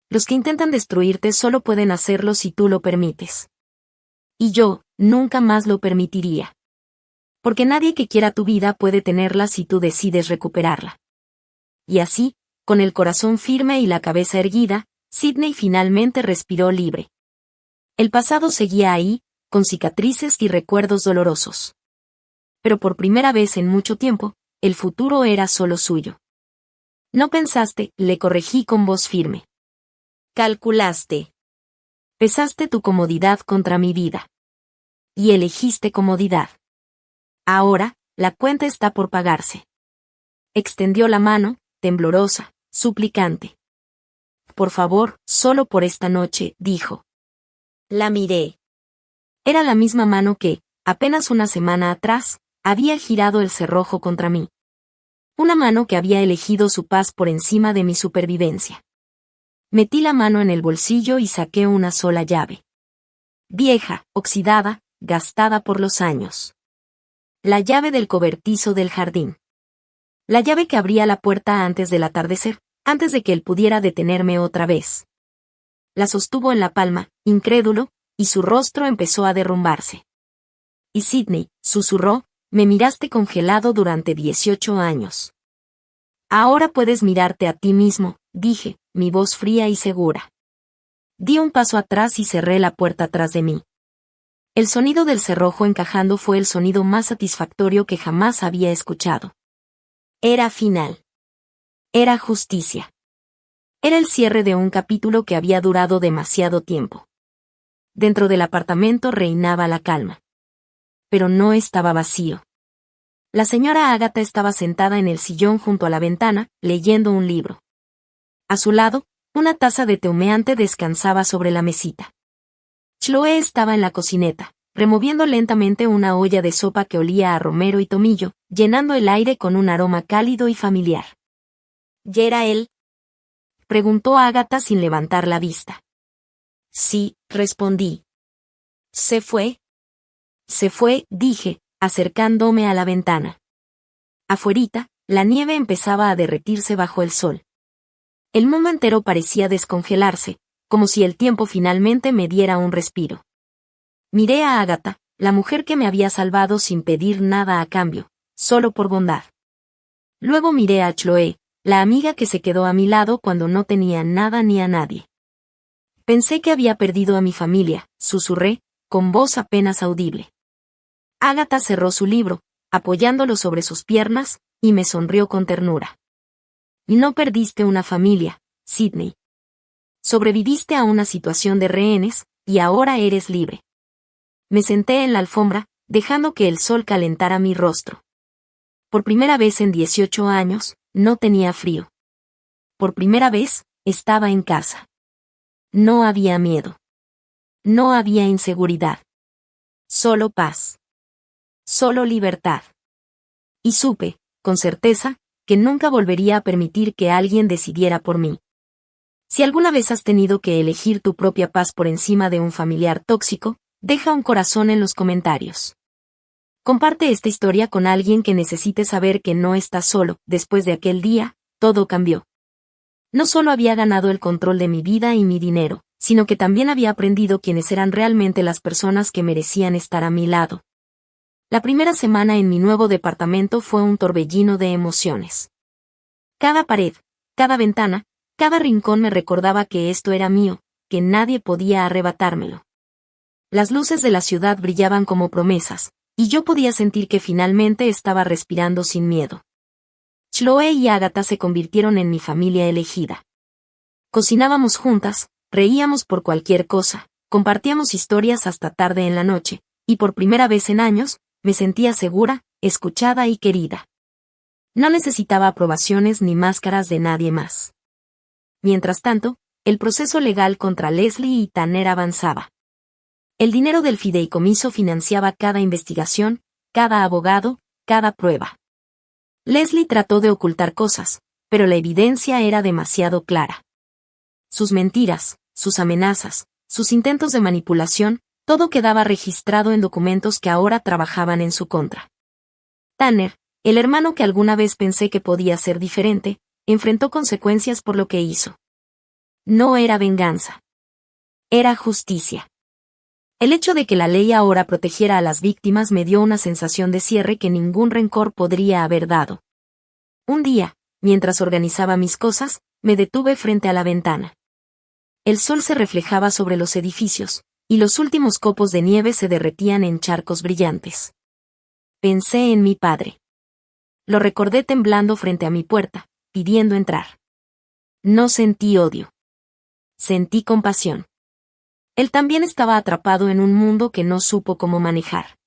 A: Los que intentan destruirte solo pueden hacerlo si tú lo permites. Y yo, nunca más lo permitiría. Porque nadie que quiera tu vida puede tenerla si tú decides recuperarla. Y así, con el corazón firme y la cabeza erguida, Sidney finalmente respiró libre. El pasado seguía ahí, con cicatrices y recuerdos dolorosos. Pero por primera vez en mucho tiempo, el futuro era solo suyo. No pensaste, le corregí con voz firme. Calculaste. Pesaste tu comodidad contra mi vida. Y elegiste comodidad. Ahora, la cuenta está por pagarse. Extendió la mano, temblorosa, suplicante. Por favor, solo por esta noche, dijo. La miré. Era la misma mano que, apenas una semana atrás, había girado el cerrojo contra mí. Una mano que había elegido su paz por encima de mi supervivencia. Metí la mano en el bolsillo y saqué una sola llave. Vieja, oxidada, gastada por los años. La llave del cobertizo del jardín. La llave que abría la puerta antes del atardecer, antes de que él pudiera detenerme otra vez. La sostuvo en la palma, incrédulo, y su rostro empezó a derrumbarse. Y Sidney, susurró, me miraste congelado durante 18 años. Ahora puedes mirarte a ti mismo, dije, mi voz fría y segura. Di un paso atrás y cerré la puerta tras de mí. El sonido del cerrojo encajando fue el sonido más satisfactorio que jamás había escuchado. Era final. Era justicia. Era el cierre de un capítulo que había durado demasiado tiempo. Dentro del apartamento reinaba la calma. Pero no estaba vacío. La señora Agatha estaba sentada en el sillón junto a la ventana, leyendo un libro. A su lado, una taza de té humeante descansaba sobre la mesita. Chloe estaba en la cocineta, removiendo lentamente una olla de sopa que olía a romero y tomillo, llenando el aire con un aroma cálido y familiar. ¿Ya era él?, preguntó Agatha sin levantar la vista. Sí, respondí. ¿Se fue? Se fue, dije, acercándome a la ventana. Afuerita, la nieve empezaba a derretirse bajo el sol. El mundo entero parecía descongelarse, como si el tiempo finalmente me diera un respiro. Miré a Agatha, la mujer que me había salvado sin pedir nada a cambio, solo por bondad. Luego miré a Chloe, la amiga que se quedó a mi lado cuando no tenía nada ni a nadie. Pensé que había perdido a mi familia, susurré, con voz apenas audible. Agatha cerró su libro, apoyándolo sobre sus piernas, y me sonrió con ternura. No perdiste una familia, Sidney. Sobreviviste a una situación de rehenes, y ahora eres libre. Me senté en la alfombra, dejando que el sol calentara mi rostro. Por primera vez en 18 años, no tenía frío. Por primera vez, estaba en casa. No había miedo. No había inseguridad. Solo paz. Solo libertad. Y supe, con certeza, que nunca volvería a permitir que alguien decidiera por mí. Si alguna vez has tenido que elegir tu propia paz por encima de un familiar tóxico, deja un corazón en los comentarios. Comparte esta historia con alguien que necesite saber que no estás solo. Después de aquel día, todo cambió. No solo había ganado el control de mi vida y mi dinero, sino que también había aprendido quiénes eran realmente las personas que merecían estar a mi lado. La primera semana en mi nuevo departamento fue un torbellino de emociones. Cada pared, cada ventana, cada rincón me recordaba que esto era mío, que nadie podía arrebatármelo. Las luces de la ciudad brillaban como promesas, y yo podía sentir que finalmente estaba respirando sin miedo. Chloe y Agatha se convirtieron en mi familia elegida. Cocinábamos juntas, reíamos por cualquier cosa, compartíamos historias hasta tarde en la noche, y por primera vez en años, me sentía segura, escuchada y querida. No necesitaba aprobaciones ni máscaras de nadie más. Mientras tanto, el proceso legal contra Leslie y Tanner avanzaba. El dinero del fideicomiso financiaba cada investigación, cada abogado, cada prueba. Leslie trató de ocultar cosas, pero la evidencia era demasiado clara. Sus mentiras, sus amenazas, sus intentos de manipulación, todo quedaba registrado en documentos que ahora trabajaban en su contra. Tanner, el hermano que alguna vez pensé que podía ser diferente, enfrentó consecuencias por lo que hizo. No era venganza. Era justicia. El hecho de que la ley ahora protegiera a las víctimas me dio una sensación de cierre que ningún rencor podría haber dado. Un día, mientras organizaba mis cosas, me detuve frente a la ventana. El sol se reflejaba sobre los edificios, y los últimos copos de nieve se derretían en charcos brillantes. Pensé en mi padre. Lo recordé temblando frente a mi puerta, pidiendo entrar. No sentí odio. Sentí compasión. Él también estaba atrapado en un mundo que no supo cómo manejar.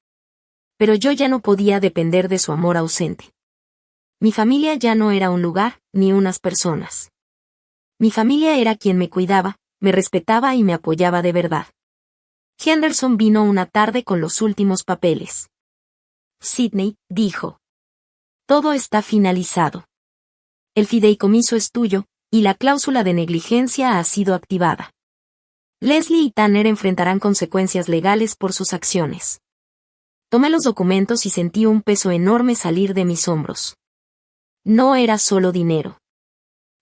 A: Pero yo ya no podía depender de su amor ausente. Mi familia ya no era un lugar, ni unas personas. Mi familia era quien me cuidaba, me respetaba y me apoyaba de verdad. Henderson vino una tarde con los últimos papeles. Sidney, dijo. Todo está finalizado. El fideicomiso es tuyo, y la cláusula de negligencia ha sido activada. Leslie y Tanner enfrentarán consecuencias legales por sus acciones. Tomé los documentos y sentí un peso enorme salir de mis hombros. No era solo dinero.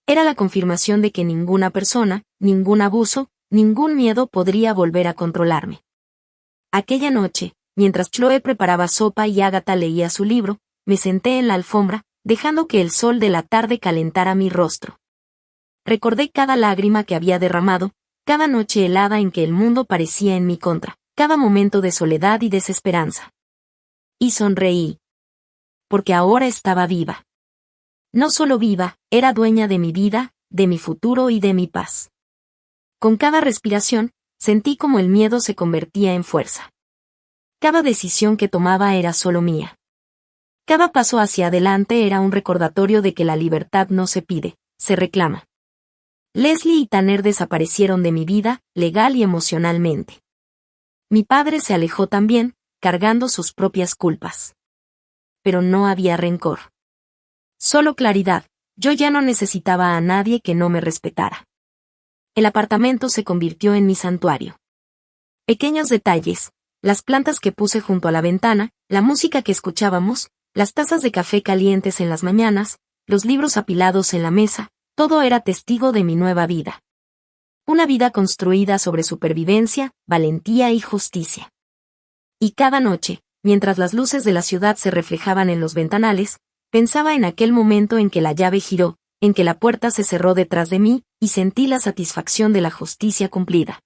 A: Era la confirmación de que ninguna persona, ningún abuso, ningún miedo podría volver a controlarme. Aquella noche, mientras Chloe preparaba sopa y Agatha leía su libro, me senté en la alfombra, dejando que el sol de la tarde calentara mi rostro. Recordé cada lágrima que había derramado, cada noche helada en que el mundo parecía en mi contra, cada momento de soledad y desesperanza. Y sonreí. Porque ahora estaba viva. No solo viva, era dueña de mi vida, de mi futuro y de mi paz. Con cada respiración, sentí como el miedo se convertía en fuerza. Cada decisión que tomaba era solo mía. Cada paso hacia adelante era un recordatorio de que la libertad no se pide, se reclama. Leslie y Tanner desaparecieron de mi vida, legal y emocionalmente. Mi padre se alejó también, cargando sus propias culpas. Pero no había rencor. Solo claridad, yo ya no necesitaba a nadie que no me respetara. El apartamento se convirtió en mi santuario. Pequeños detalles, las plantas que puse junto a la ventana, la música que escuchábamos, las tazas de café calientes en las mañanas, los libros apilados en la mesa, todo era testigo de mi nueva vida. Una vida construida sobre supervivencia, valentía y justicia. Y cada noche, mientras las luces de la ciudad se reflejaban en los ventanales, pensaba en aquel momento en que la llave giró, en que la puerta se cerró detrás de mí, y sentí la satisfacción de la justicia cumplida.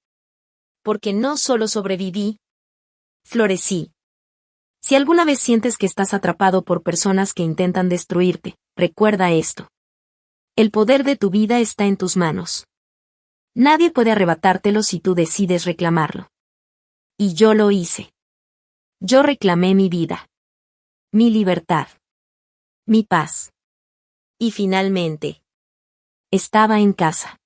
A: Porque no solo sobreviví, florecí. Si alguna vez sientes que estás atrapado por personas que intentan destruirte, recuerda esto. El poder de tu vida está en tus manos. Nadie puede arrebatártelo si tú decides reclamarlo. Y yo lo hice. Yo reclamé mi vida. Mi libertad. Mi paz. Y finalmente, estaba en casa.